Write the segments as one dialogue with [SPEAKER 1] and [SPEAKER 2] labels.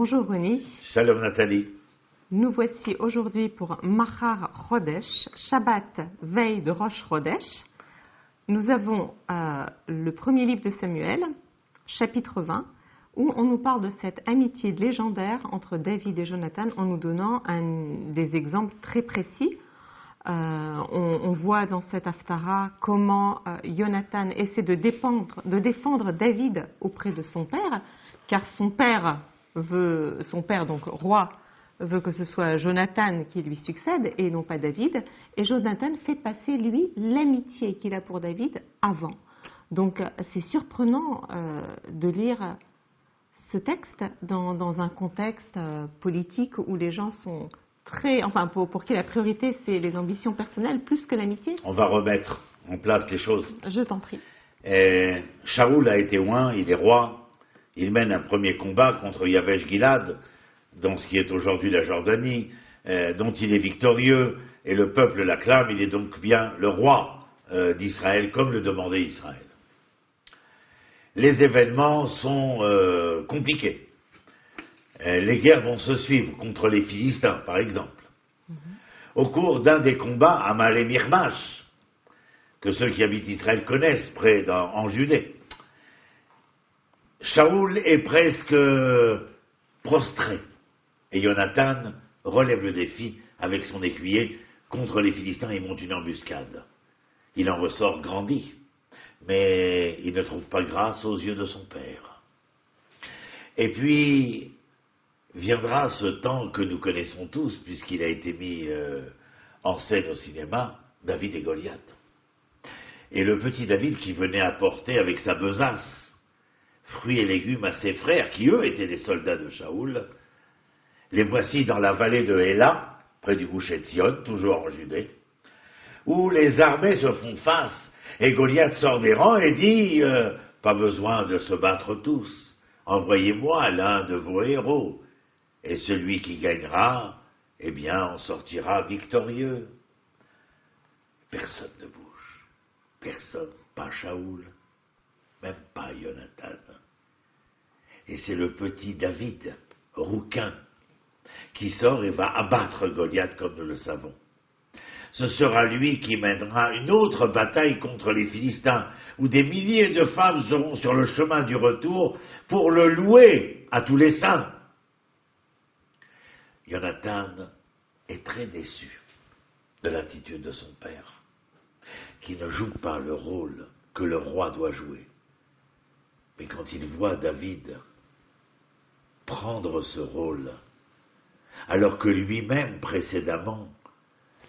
[SPEAKER 1] Bonjour Ronnie.
[SPEAKER 2] Shalom Nathalie.
[SPEAKER 1] Nous voici aujourd'hui pour Machar Chodesh, Shabbat, veille de Rosh Chodesh. Nous avons le premier livre de Samuel, chapitre 20, où on nous parle de cette amitié légendaire entre David et Jonathan en nous donnant des exemples très précis. On voit dans cette haftara comment Jonathan essaie de défendre David auprès de son père, car son père donc roi, veut que ce soit Jonathan qui lui succède et non pas David, et Jonathan fait passer lui l'amitié qu'il a pour David avant. Donc c'est surprenant de lire ce texte dans un contexte politique où les gens sont pour qui la priorité c'est les ambitions personnelles plus que l'amitié.
[SPEAKER 2] On va remettre en place les choses.
[SPEAKER 1] Je t'en prie.
[SPEAKER 2] Shaoul a été oint, il est roi, il mène un premier combat contre Yavesh Gilad, dans ce qui est aujourd'hui la Jordanie, dont il est victorieux, et le peuple l'acclame, il est donc bien le roi d'Israël, comme le demandait Israël. Les événements sont compliqués. Les guerres vont se suivre contre les Philistins, par exemple. Au cours d'un des combats à Malé Mirmash, que ceux qui habitent Israël connaissent, en Judée, Shaoul est presque prostré. Et Jonathan relève le défi avec son écuyer contre les Philistins et monte une embuscade. Il en ressort grandi, mais il ne trouve pas grâce aux yeux de son père. Et puis viendra ce temps que nous connaissons tous, puisqu'il a été mis en scène au cinéma, David et Goliath. Et le petit David qui venait apporter avec sa besace fruits et légumes à ses frères, qui eux étaient des soldats de Shaoul, les voici dans la vallée de Héla, près du Goucher de Sion, toujours en Judée, où les armées se font face, et Goliath sort des rangs et dit « Pas besoin de se battre tous, envoyez-moi l'un de vos héros, et celui qui gagnera, eh bien, en sortira victorieux. » Personne ne bouge, personne, pas Shaoul, même pas Jonathan. Et c'est le petit David, rouquin, qui sort et va abattre Goliath comme nous le savons. Ce sera lui qui mènera une autre bataille contre les Philistins, où des milliers de femmes seront sur le chemin du retour pour le louer à tous les saints. Jonathan est très déçu de l'attitude de son père, qui ne joue pas le rôle que le roi doit jouer. Mais quand il voit David prendre ce rôle, alors que lui-même, précédemment,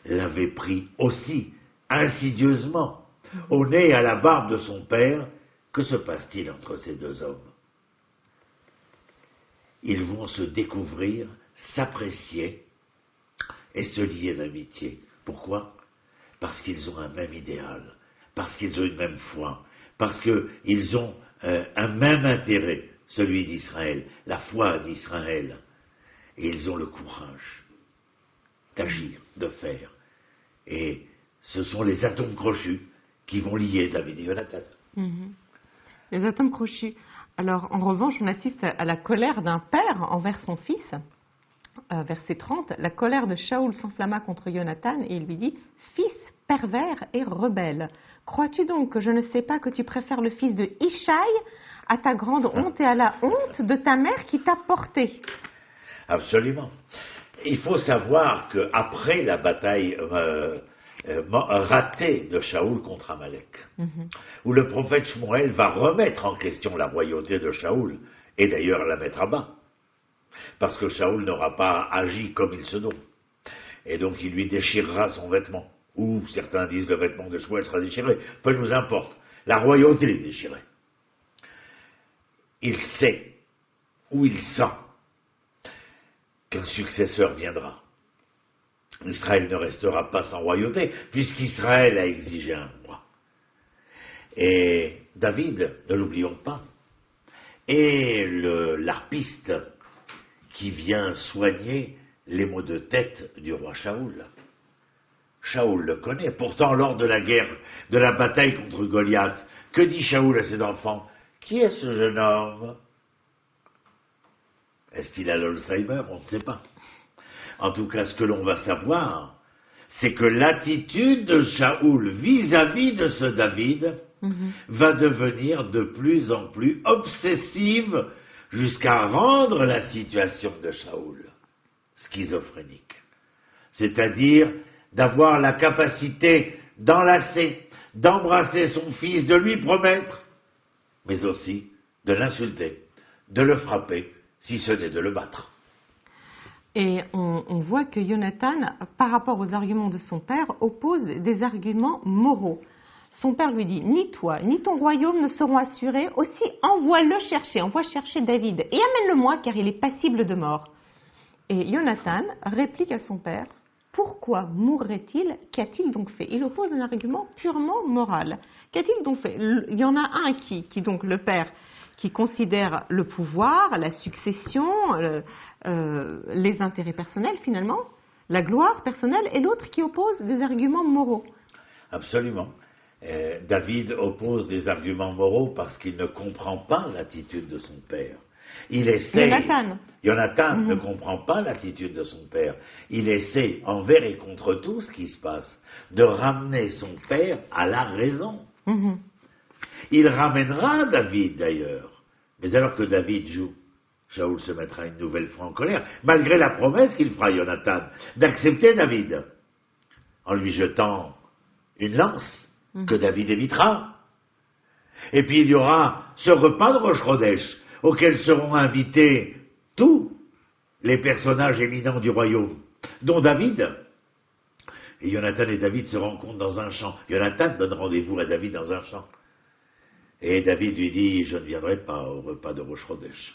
[SPEAKER 2] l'avait pris aussi, insidieusement, au nez et à la barbe de son père, que se passe-t-il entre ces deux hommes? Ils vont se découvrir, s'apprécier et se lier d'amitié. Pourquoi? Parce qu'ils ont un même idéal, parce qu'ils ont une même foi, parce qu'ils ont un même intérêt, celui d'Israël, la foi d'Israël. Et ils ont le courage d'agir, de faire. Et ce sont les atomes crochus qui vont lier David et Jonathan.
[SPEAKER 1] Les atomes crochus. Alors, en revanche, on assiste à la colère d'un père envers son fils. Verset 30, la colère de Shaoul s'enflamma contre Jonathan et il lui dit « Fils pervers et rebelle, crois-tu donc que je ne sais pas que tu préfères le fils de Ishaï à ta grande honte et à la honte de ta mère qui t'a porté ?»
[SPEAKER 2] Absolument. Il faut savoir qu'après la bataille ratée de Shaoul contre Amalek, où le prophète Shmuel va remettre en question la royauté de Shaoul, et d'ailleurs la mettre à bas, parce que Shaoul n'aura pas agi comme il se doit. Et donc il lui déchirera son vêtement. Ou certains disent le vêtement de Shmuel sera déchiré. Peu nous importe. La royauté est déchirée. Il sait, ou il sent, qu'un successeur viendra. Israël ne restera pas sans royauté, puisqu'Israël a exigé un roi. Et David, ne l'oublions pas, est l'harpiste qui vient soigner les maux de tête du roi Shaoul. Shaoul le connaît. Pourtant, lors de la guerre, de la bataille contre Goliath, que dit Shaoul à ses enfants? Qui est ce jeune homme? Est-ce qu'il a l'Alzheimer? On ne sait pas. En tout cas, ce que l'on va savoir, c'est que l'attitude de Shaoul vis-à-vis de ce David va devenir de plus en plus obsessive jusqu'à rendre la situation de Shaoul schizophrénique. C'est-à-dire d'avoir la capacité d'enlacer, d'embrasser son fils, de lui promettre, mais aussi de l'insulter, de le frapper, si ce n'est de le battre.
[SPEAKER 1] Et on voit que Jonathan, par rapport aux arguments de son père, oppose des arguments moraux. Son père lui dit, ni toi, ni ton royaume ne seront assurés, aussi envoie chercher David, et amène-le-moi, car il est passible de mort. Et Jonathan réplique à son père, pourquoi mourrait-il? Qu'a-t-il donc fait? Il oppose un argument purement moral. Qu'a-t-il donc fait? Il y en a un qui donc le père, qui considère le pouvoir, la succession, les intérêts personnels finalement, la gloire personnelle, et l'autre qui oppose des arguments moraux.
[SPEAKER 2] Absolument. David oppose des arguments moraux parce qu'il ne comprend pas l'attitude de son père. Il essaie. Jonathan ne comprend pas l'attitude de son père. Il essaie, envers et contre tout ce qui se passe, de ramener son père à la raison. Il ramènera David d'ailleurs. Mais alors que David joue, Shaoul se mettra une nouvelle fois en colère, malgré la promesse qu'il fera à Jonathan d'accepter David, en lui jetant une lance que David évitera. Et puis il y aura ce repas de Rosh Chodesh, auquel seront invités tous les personnages éminents du royaume, dont David. Et Jonathan et David se rencontrent dans un champ. Jonathan donne rendez-vous à David dans un champ. Et David lui dit, je ne viendrai pas au repas de Rosh Chodesh.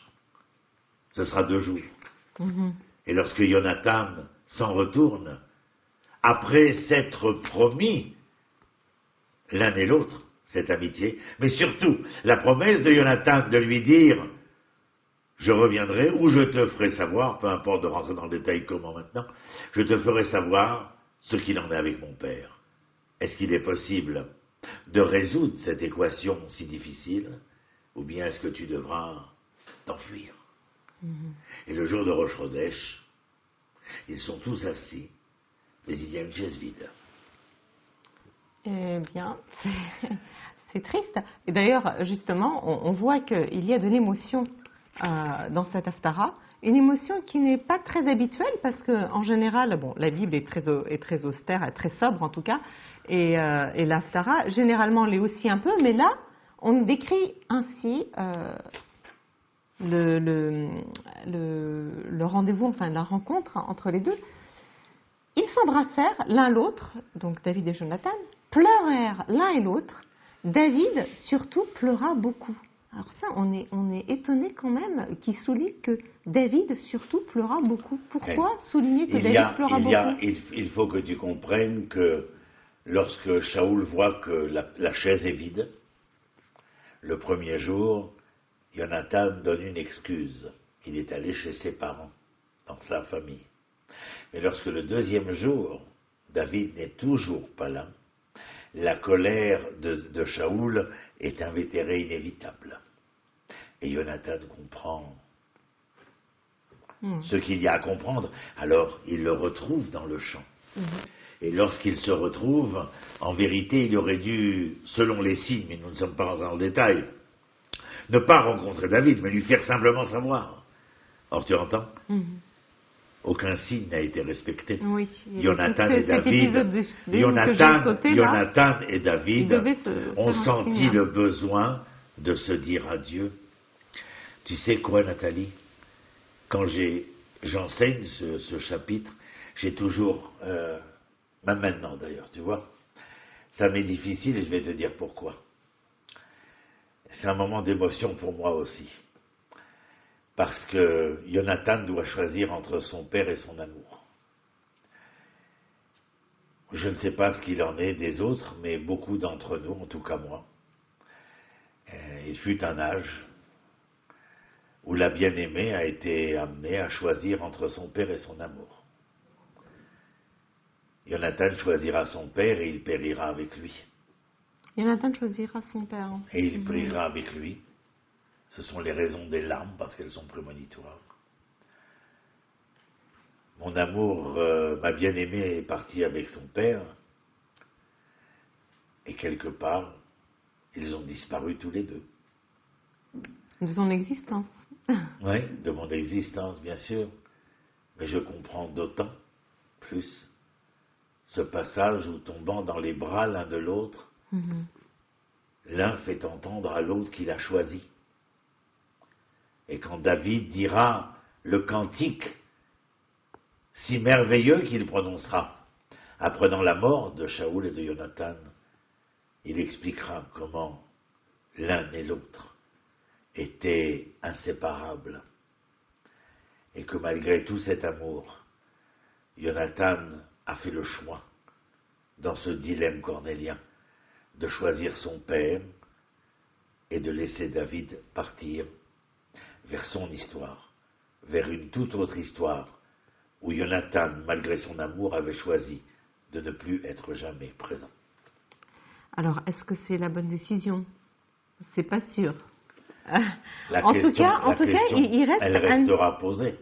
[SPEAKER 2] Ce sera 2 jours. Et lorsque Jonathan s'en retourne, après s'être promis l'un et l'autre cette amitié, mais surtout la promesse de Jonathan de lui dire je reviendrai ou je te ferai savoir, peu importe de rentrer dans le détail comment maintenant, je te ferai savoir ce qu'il en est avec mon père. Est-ce qu'il est possible de résoudre cette équation si difficile, ou bien est-ce que tu devras t'enfuir? Et le jour de Rosh Chodesh, ils sont tous assis, mais il y a une chaise vide.
[SPEAKER 1] Eh bien, c'est triste. Et d'ailleurs, justement, on voit qu'il y a de l'émotion dans cette Haftara, une émotion qui n'est pas très habituelle parce qu'en général, bon, la Bible est très austère, très sobre en tout cas, et la Haftara, généralement, l'est aussi un peu, mais là, on décrit ainsi le rendez-vous, enfin la rencontre entre les deux. Ils s'embrassèrent l'un l'autre, donc David et Jonathan, pleurèrent l'un et l'autre. David, surtout, pleura beaucoup. Alors ça, on est étonné quand même qu'il souligne que David, surtout, pleura beaucoup. Pourquoi souligner que David pleura beaucoup?
[SPEAKER 2] Il faut que tu comprennes que lorsque Shaoul voit que la chaise est vide, le premier jour, Jonathan donne une excuse. Il est allé chez ses parents, dans sa famille. Mais lorsque le deuxième jour, David n'est toujours pas là, la colère de Shaoul est invétérée inévitable. Et Jonathan comprend ce qu'il y a à comprendre. Alors, il le retrouve dans le champ. Et lorsqu'il se retrouve, en vérité, il aurait dû, selon les signes, mais nous ne sommes pas rentrés dans le détail, ne pas rencontrer David, mais lui faire simplement savoir. Or, tu entends? Aucun signe n'a été respecté.
[SPEAKER 1] Oui,
[SPEAKER 2] Jonathan et David ont senti le besoin de se dire adieu. Tu sais quoi, Nathalie? Quand j'enseigne ce chapitre, j'ai toujours, même maintenant d'ailleurs, tu vois, ça m'est difficile et je vais te dire pourquoi. C'est un moment d'émotion pour moi aussi. Parce que Jonathan doit choisir entre son père et son amour. Je ne sais pas ce qu'il en est des autres, mais beaucoup d'entre nous, en tout cas moi, il fut un âge où la bien-aimée a été amenée à choisir entre son père et son amour. Jonathan choisira son père et il périra avec lui.
[SPEAKER 1] Jonathan choisira son père.
[SPEAKER 2] Et il périra avec lui. Ce sont les raisons des larmes, parce qu'elles sont prémonitoires. mon amour, ma bien-aimée est partie avec son père, et quelque part, ils ont disparu tous les deux.
[SPEAKER 1] De ton existence.
[SPEAKER 2] Oui, de mon existence, bien sûr, mais je comprends d'autant plus ce passage où, tombant dans les bras l'un de l'autre, l'un fait entendre à l'autre qu'il a choisi. Et quand David dira le cantique si merveilleux qu'il prononcera, apprenant la mort de Shaoul et de Jonathan, il expliquera comment l'un et l'autre étaient inséparables. Et que malgré tout cet amour, Jonathan a fait le choix, dans ce dilemme cornélien, de choisir son père et de laisser David partir vers son histoire, vers une toute autre histoire, où Jonathan, malgré son amour, avait choisi de ne plus être jamais présent.
[SPEAKER 1] Alors, est-ce que c'est la bonne décision? C'est pas sûr.
[SPEAKER 2] En tout cas,
[SPEAKER 1] il reste
[SPEAKER 2] elle restera posée.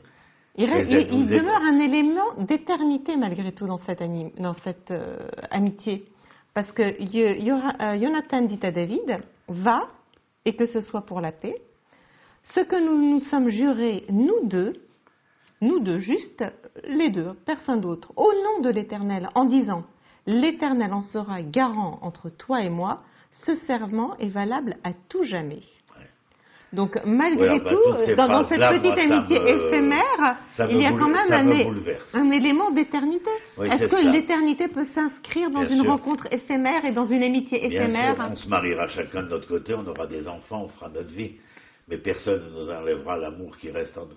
[SPEAKER 1] Il demeure un élément d'éternité malgré tout dans cette amitié. Parce que Jonathan dit à David, va, et que ce soit pour la paix. Ce que nous nous sommes jurés, nous deux, juste les deux, personne d'autre, au nom de l'Éternel, en disant, l'Éternel en sera garant entre toi et moi, ce serment est valable à tout jamais. Donc, malgré tout, dans cette petite amitié éphémère, il y a quand même un élément d'éternité.
[SPEAKER 2] Oui,
[SPEAKER 1] est-ce que l'éternité peut s'inscrire dans une rencontre éphémère et dans une amitié éphémère?
[SPEAKER 2] Bien sûr, on se mariera chacun de notre côté, on aura des enfants, on fera notre vie, mais personne ne nous enlèvera l'amour qui reste en nous.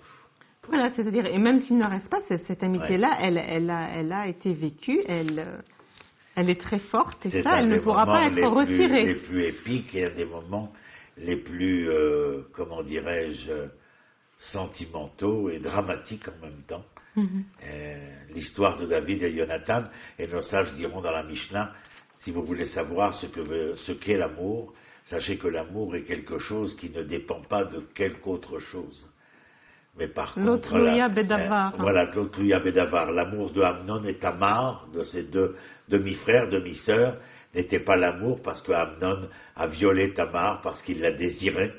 [SPEAKER 1] Voilà, c'est-à-dire, et même s'il ne reste pas, cette amitié-là, elle a été vécue, elle est très forte, et ça, elle ne pourra pas être retirée.
[SPEAKER 2] C'est les plus épiques et un des moments les plus, comment dirais-je, sentimentaux et dramatiques en même temps. L'histoire de David et Jonathan, et nos sages diront dans la Mishnah, si vous voulez savoir ce qu'est l'amour, sachez que l'amour est quelque chose qui ne dépend pas de quelque autre chose. Mais par contre, l'autre Bédavar, l'amour de Amnon et Tamar, de ces deux demi-frères, demi-sœurs, n'était pas l'amour parce que Amnon a violé Tamar parce qu'il la désirait,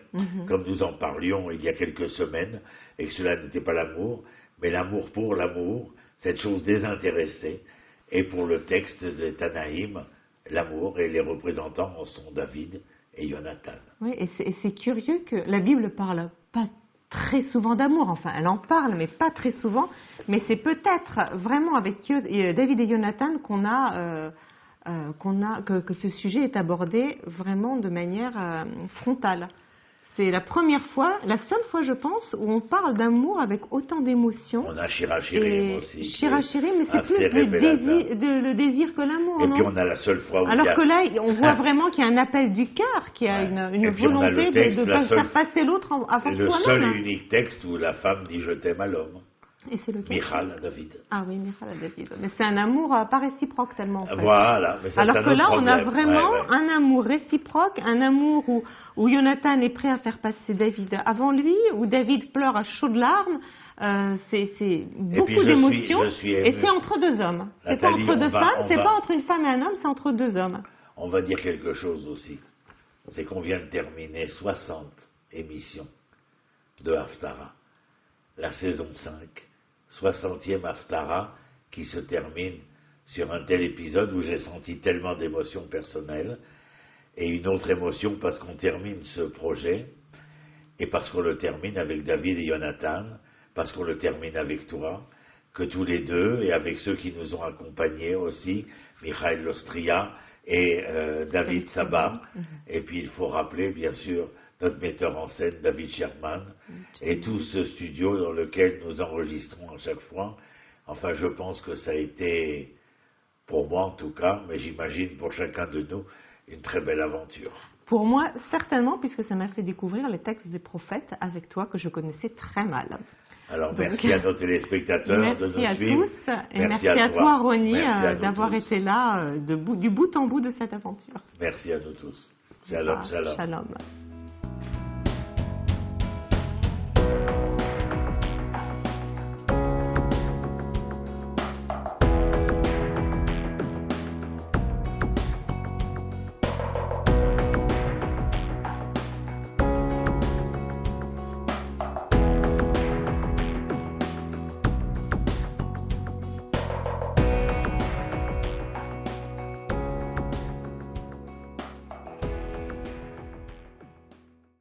[SPEAKER 2] comme nous en parlions il y a quelques semaines, et que cela n'était pas l'amour, mais l'amour pour l'amour, cette chose désintéressée, et pour le texte de Tanaïm, l'amour, et les représentants en sont David et Jonathan.
[SPEAKER 1] Oui, et c'est curieux que la Bible parle pas très souvent d'amour, enfin elle en parle, mais pas très souvent, mais c'est peut-être vraiment avec David et Jonathan que ce sujet est abordé vraiment de manière frontale. C'est la première fois, la seule fois je pense, où on parle d'amour avec autant d'émotions.
[SPEAKER 2] On a Shirachirim aussi.
[SPEAKER 1] Shirachirim, mais c'est plus le désir que l'amour.
[SPEAKER 2] Et puis on a la seule fois où
[SPEAKER 1] alors que là, on voit vraiment qu'il y a un appel du cœur, qu'il y a une volonté de faire passer l'autre avant soi-même.
[SPEAKER 2] Le seul et unique texte où la femme dit « je t'aime » à l'homme.
[SPEAKER 1] Et c'est lequel?
[SPEAKER 2] Michal à David.
[SPEAKER 1] Ah oui, Michal à David. Mais c'est un amour pas réciproque tellement. En fait.
[SPEAKER 2] Voilà. Mais ça,
[SPEAKER 1] alors que là,
[SPEAKER 2] problème.
[SPEAKER 1] On a vraiment un amour réciproque, un amour où Jonathan est prêt à faire passer David avant lui, où David pleure à chaudes larmes. C'est beaucoup d'émotions. Et c'est entre deux hommes. C'est pas entre deux femmes, c'est pas entre une femme et un homme, c'est entre deux hommes.
[SPEAKER 2] On va dire quelque chose aussi. C'est qu'on vient de terminer 60 émissions de Haftara. La saison 5. 60e Haftara qui se termine sur un tel épisode où j'ai senti tellement d'émotions personnelles et une autre émotion parce qu'on termine ce projet et parce qu'on le termine avec David et Jonathan, parce qu'on le termine avec toi, que tous les deux et avec ceux qui nous ont accompagnés aussi, Michael Lostria et David Sabat, et puis il faut rappeler bien sûr notre metteur en scène, David Sherman, et tout ce studio dans lequel nous enregistrons à chaque fois. Enfin, je pense que ça a été, pour moi en tout cas, mais j'imagine pour chacun de nous, une très belle aventure.
[SPEAKER 1] Pour moi, certainement, puisque ça m'a fait découvrir les textes des prophètes avec toi, que je connaissais très mal.
[SPEAKER 2] Alors, merci à nos téléspectateurs de nous suivre.
[SPEAKER 1] Merci à tous, et merci à toi, Ronnie, d'avoir été là du bout en bout de cette aventure.
[SPEAKER 2] Merci à nous tous. Shalom, shalom.
[SPEAKER 1] Shalom.